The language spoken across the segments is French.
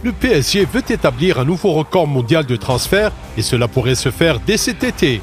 Le PSG veut établir un nouveau record mondial de transfert et cela pourrait se faire dès cet été.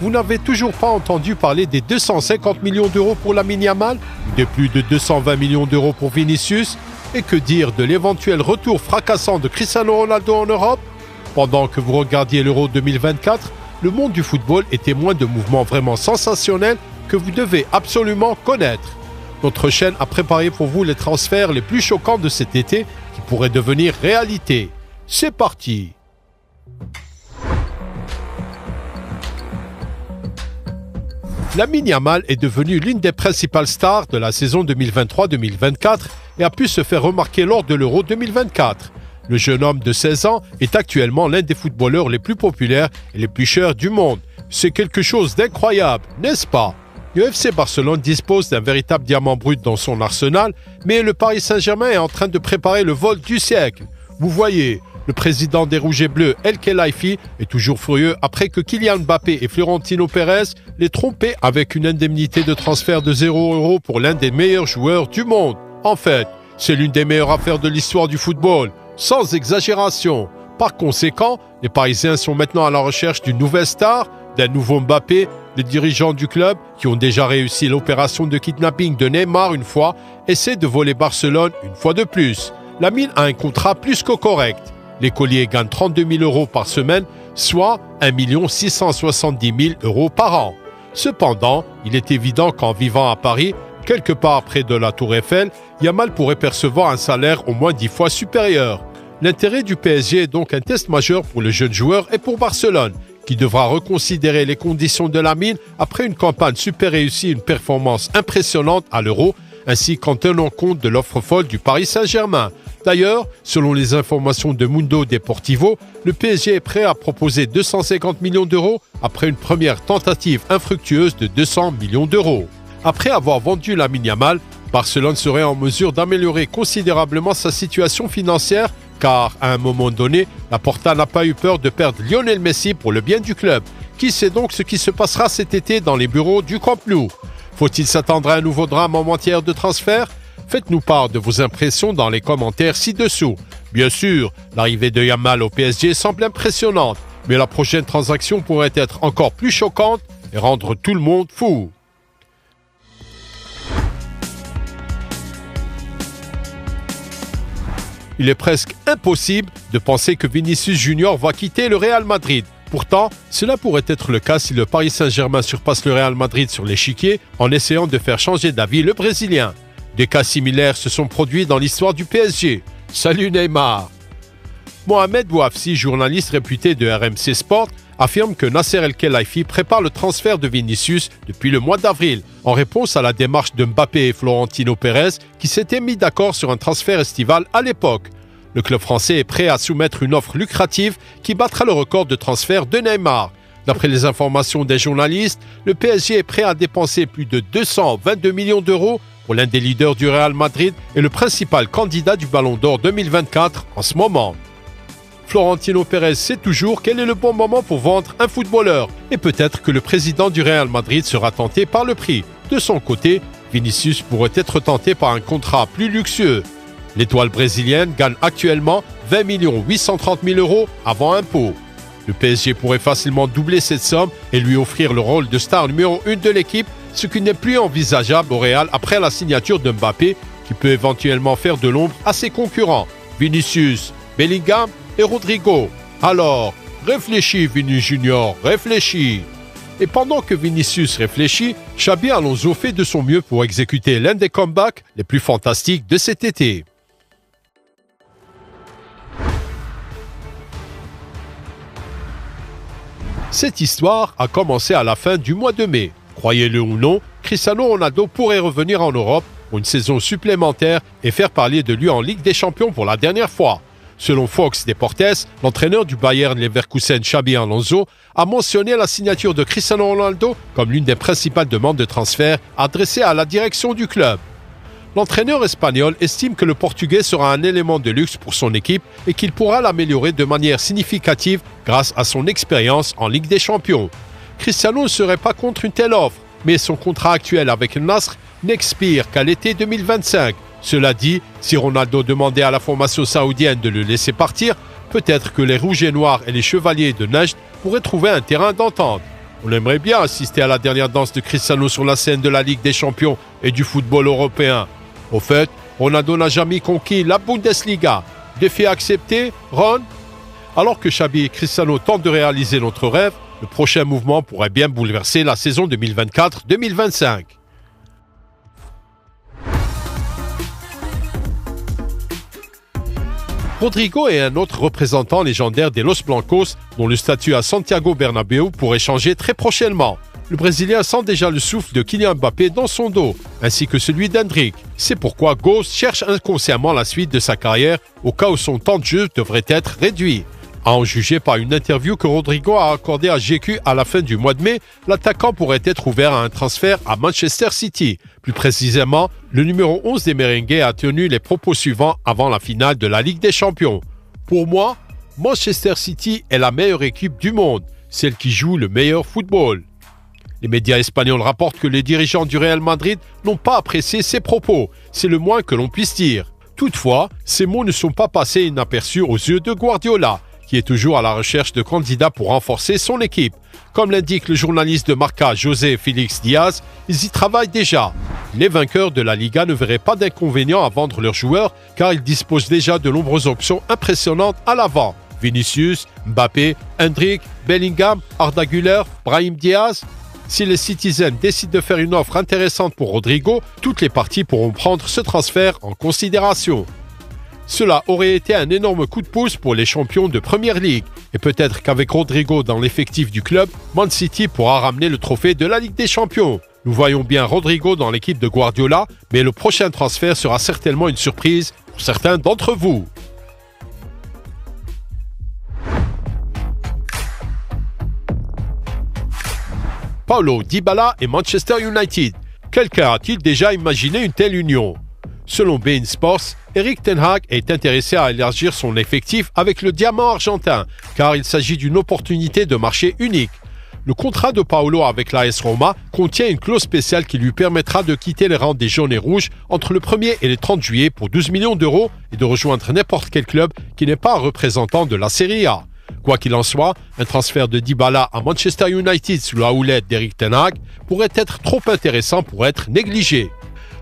Vous n'avez toujours pas entendu parler des 250 millions d'euros pour Lamine Yamal, des plus de 220 millions d'euros pour Vinicius, et que dire de l'éventuel retour fracassant de Cristiano Ronaldo en Europe? Pendant que vous regardiez l'Euro 2024, le monde du football est témoin de mouvements vraiment sensationnels que vous devez absolument connaître. Notre chaîne a préparé pour vous les transferts les plus choquants de cet été qui pourraient devenir réalité. C'est parti! Lamine Yamal est devenu l'une des principales stars de la saison 2023-2024 et a pu se faire remarquer lors de l'Euro 2024. Le jeune homme de 16 ans est actuellement l'un des footballeurs les plus populaires et les plus chers du monde. C'est quelque chose d'incroyable, n'est-ce pas? Le FC Barcelone dispose d'un véritable diamant brut dans son arsenal, mais le Paris Saint-Germain est en train de préparer le vol du siècle. Vous voyez, le président des Rouges et Bleus, El Khelaifi, est toujours furieux après que Kylian Mbappé et Florentino Pérez l'aient trompé avec une indemnité de transfert de 0 € pour l'un des meilleurs joueurs du monde. En fait, c'est l'une des meilleures affaires de l'histoire du football, sans exagération. Par conséquent, les Parisiens sont maintenant à la recherche d'une nouvelle star, d'un nouveau Mbappé. Les dirigeants du club, qui ont déjà réussi l'opération de kidnapping de Neymar une fois, essaient de voler Barcelone une fois de plus. Lamine a un contrat plus que correct. L'écolier gagne 32 000 € par semaine, soit 1 670 000 € par an. Cependant, il est évident qu'en vivant à Paris, quelque part près de la Tour Eiffel, Yamal pourrait percevoir un salaire au moins 10 fois supérieur. L'intérêt du PSG est donc un test majeur pour le jeune joueur et pour Barcelone, qui devra reconsidérer les conditions de Lamine après une campagne super réussie et une performance impressionnante à l'Euro, ainsi qu'en tenant compte de l'offre folle du Paris Saint-Germain. D'ailleurs, selon les informations de Mundo Deportivo, le PSG est prêt à proposer 250 millions d'euros après une première tentative infructueuse de 200 millions d'euros. Après avoir vendu Lamine Yamal, Barcelone serait en mesure d'améliorer considérablement sa situation financière car, à un moment donné, la Porta n'a pas eu peur de perdre Lionel Messi pour le bien du club. Qui sait donc ce qui se passera cet été dans les bureaux du Camp Nou? Faut-il s'attendre à un nouveau drame en matière de transfert? Faites-nous part de vos impressions dans les commentaires ci-dessous. Bien sûr, l'arrivée de Yamal au PSG semble impressionnante, mais la prochaine transaction pourrait être encore plus choquante et rendre tout le monde fou. Il est presque impossible de penser que Vinicius Junior va quitter le Real Madrid. Pourtant, cela pourrait être le cas si le Paris Saint-Germain surpasse le Real Madrid sur l'échiquier en essayant de faire changer d'avis le Brésilien. Des cas similaires se sont produits dans l'histoire du PSG. Salut Neymar! Mohamed Bouafsi, journaliste réputé de RMC Sport, affirme que Nasser El Khelaifi prépare le transfert de Vinicius depuis le mois d'avril, en réponse à la démarche de Mbappé et Florentino Pérez qui s'étaient mis d'accord sur un transfert estival à l'époque. Le club français est prêt à soumettre une offre lucrative qui battra le record de transfert de Neymar. D'après les informations des journalistes, le PSG est prêt à dépenser plus de 222 millions d'euros pour l'un des leaders du Real Madrid et le principal candidat du Ballon d'Or 2024 en ce moment. Florentino Pérez sait toujours quel est le bon moment pour vendre un footballeur et peut-être que le président du Real Madrid sera tenté par le prix. De son côté, Vinicius pourrait être tenté par un contrat plus luxueux. L'étoile brésilienne gagne actuellement 20 830 000 € avant impôt. Le PSG pourrait facilement doubler cette somme et lui offrir le rôle de star numéro 1 de l'équipe, ce qui n'est plus envisageable au Real après la signature de Mbappé, qui peut éventuellement faire de l'ombre à ses concurrents, Vinicius, Bellingham et Rodrigo. Alors, réfléchis Vini Junior, réfléchis. Et pendant que Vinicius réfléchit, Xabi Alonso fait de son mieux pour exécuter l'un des comebacks les plus fantastiques de cet été. Cette histoire a commencé à la fin du mois de mai. Croyez-le ou non, Cristiano Ronaldo pourrait revenir en Europe pour une saison supplémentaire et faire parler de lui en Ligue des Champions pour la dernière fois. Selon Fox Deportes, l'entraîneur du Bayern Leverkusen Xabi Alonso a mentionné la signature de Cristiano Ronaldo comme l'une des principales demandes de transfert adressées à la direction du club. L'entraîneur espagnol estime que le Portugais sera un élément de luxe pour son équipe et qu'il pourra l'améliorer de manière significative grâce à son expérience en Ligue des Champions. Cristiano ne serait pas contre une telle offre, mais son contrat actuel avec le Nasr n'expire qu'à l'été 2025. Cela dit, si Ronaldo demandait à la formation saoudienne de le laisser partir, peut-être que les Rouges et Noirs et les Chevaliers de Nejd pourraient trouver un terrain d'entente. On aimerait bien assister à la dernière danse de Cristiano sur la scène de la Ligue des Champions et du football européen. Au fait, Ronaldo n'a jamais conquis la Bundesliga. Défi accepté, Ron? Alors que Xabi et Cristiano tentent de réaliser notre rêve, le prochain mouvement pourrait bien bouleverser la saison 2024-2025. Rodrigo est un autre représentant légendaire des Los Blancos dont le statut à Santiago Bernabéu pourrait changer très prochainement. Le Brésilien sent déjà le souffle de Kylian Mbappé dans son dos, ainsi que celui d'Hendrick. C'est pourquoi Ghost cherche inconsciemment la suite de sa carrière au cas où son temps de jeu devrait être réduit. À en juger par une interview que Rodrigo a accordée à GQ à la fin du mois de mai, l'attaquant pourrait être ouvert à un transfert à Manchester City. Plus précisément, le numéro 11 des Merengues a tenu les propos suivants avant la finale de la Ligue des Champions. Pour moi, Manchester City est la meilleure équipe du monde, celle qui joue le meilleur football. Les médias espagnols rapportent que les dirigeants du Real Madrid n'ont pas apprécié ces propos, c'est le moins que l'on puisse dire. Toutefois, ces mots ne sont pas passés inaperçus aux yeux de Guardiola, qui est toujours à la recherche de candidats pour renforcer son équipe. Comme l'indique le journaliste de Marca José Félix Diaz, ils y travaillent déjà. Les vainqueurs de la Liga ne verraient pas d'inconvénient à vendre leurs joueurs car ils disposent déjà de nombreuses options impressionnantes à l'avant. Vinicius, Mbappé, Hendrick, Bellingham, Arda Güler, Brahim Diaz. Si les Citizens décident de faire une offre intéressante pour Rodrigo, toutes les parties pourront prendre ce transfert en considération. Cela aurait été un énorme coup de pouce pour les champions de Premier League. Et peut-être qu'avec Rodrigo dans l'effectif du club, Man City pourra ramener le trophée de la Ligue des Champions. Nous voyons bien Rodrigo dans l'équipe de Guardiola, mais le prochain transfert sera certainement une surprise pour certains d'entre vous. Paulo Dybala et Manchester United. Quelqu'un a-t-il déjà imaginé une telle union? Selon beIN Sports, Erik ten Hag est intéressé à élargir son effectif avec le diamant argentin, car il s'agit d'une opportunité de marché unique. Le contrat de Paulo avec l'AS Roma contient une clause spéciale qui lui permettra de quitter les rangs des jaunes et rouges entre le 1er et le 30 juillet pour 12 millions d'euros et de rejoindre n'importe quel club qui n'est pas un représentant de la Serie A. Quoi qu'il en soit, un transfert de Dybala à Manchester United sous la houlette d'Erik ten Hag pourrait être trop intéressant pour être négligé.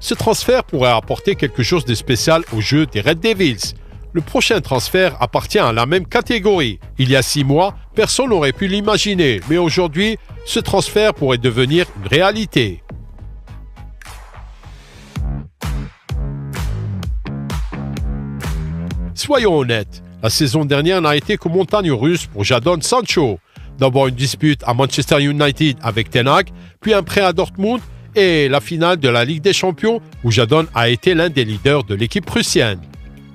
Ce transfert pourrait apporter quelque chose de spécial au jeu des Red Devils. Le prochain transfert appartient à la même catégorie. Il y a 6 mois, personne n'aurait pu l'imaginer, mais aujourd'hui, ce transfert pourrait devenir une réalité. Soyons honnêtes, la saison dernière n'a été que montagne russe pour Jadon Sancho. D'abord une dispute à Manchester United avec ten Hag, puis un prêt à Dortmund, et la finale de la Ligue des Champions où Jadon a été l'un des leaders de l'équipe prussienne.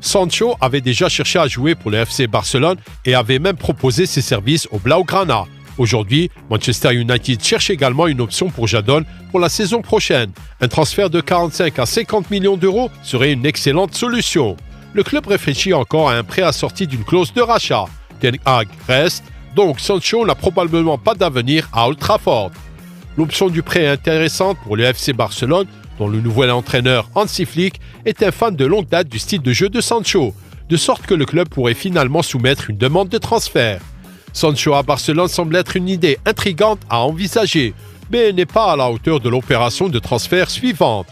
Sancho avait déjà cherché à jouer pour le FC Barcelone et avait même proposé ses services au Blaugrana. Aujourd'hui, Manchester United cherche également une option pour Jadon pour la saison prochaine. Un transfert de 45 à 50 millions d'euros serait une excellente solution. Le club réfléchit encore à un prêt assorti d'une clause de rachat. Ten Hag reste, donc Sancho n'a probablement pas d'avenir à Old Trafford. L'option du prêt est intéressante pour le FC Barcelone, dont le nouvel entraîneur Hansi Flick est un fan de longue date du style de jeu de Sancho, de sorte que le club pourrait finalement soumettre une demande de transfert. Sancho à Barcelone semble être une idée intrigante à envisager, mais n'est pas à la hauteur de l'opération de transfert suivante.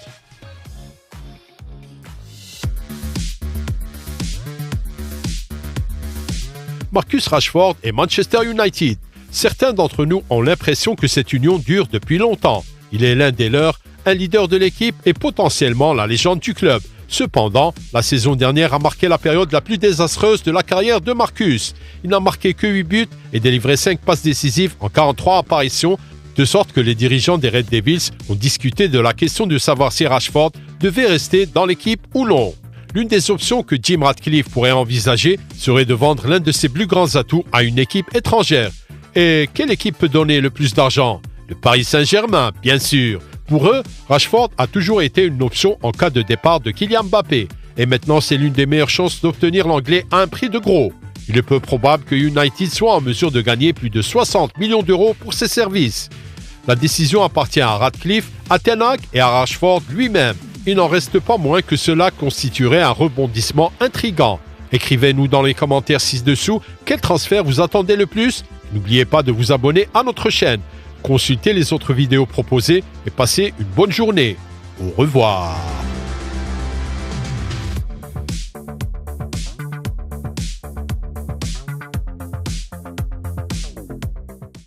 Marcus Rashford et Manchester United. Certains d'entre nous ont l'impression que cette union dure depuis longtemps. Il est l'un des leurs, un leader de l'équipe et potentiellement la légende du club. Cependant, la saison dernière a marqué la période la plus désastreuse de la carrière de Marcus. Il n'a marqué que 8 buts et délivré 5 passes décisives en 43 apparitions, de sorte que les dirigeants des Red Devils ont discuté de la question de savoir si Rashford devait rester dans l'équipe ou non. L'une des options que Jim Ratcliffe pourrait envisager serait de vendre l'un de ses plus grands atouts à une équipe étrangère. Et quelle équipe peut donner le plus d'argent? Le Paris Saint-Germain, bien sûr. Pour eux, Rashford a toujours été une option en cas de départ de Kylian Mbappé. Et maintenant, c'est l'une des meilleures chances d'obtenir l'anglais à un prix de gros. Il est peu probable que United soit en mesure de gagner plus de 60 millions d'euros pour ses services. La décision appartient à Ratcliffe, à ten Hag et à Rashford lui-même. il n'en reste pas moins que cela constituerait un rebondissement intrigant. Écrivez-nous dans les commentaires ci-dessous quel transfert vous attendez le plus. N'oubliez pas de vous abonner à notre chaîne. Consultez les autres vidéos proposées et passez une bonne journée. Au revoir.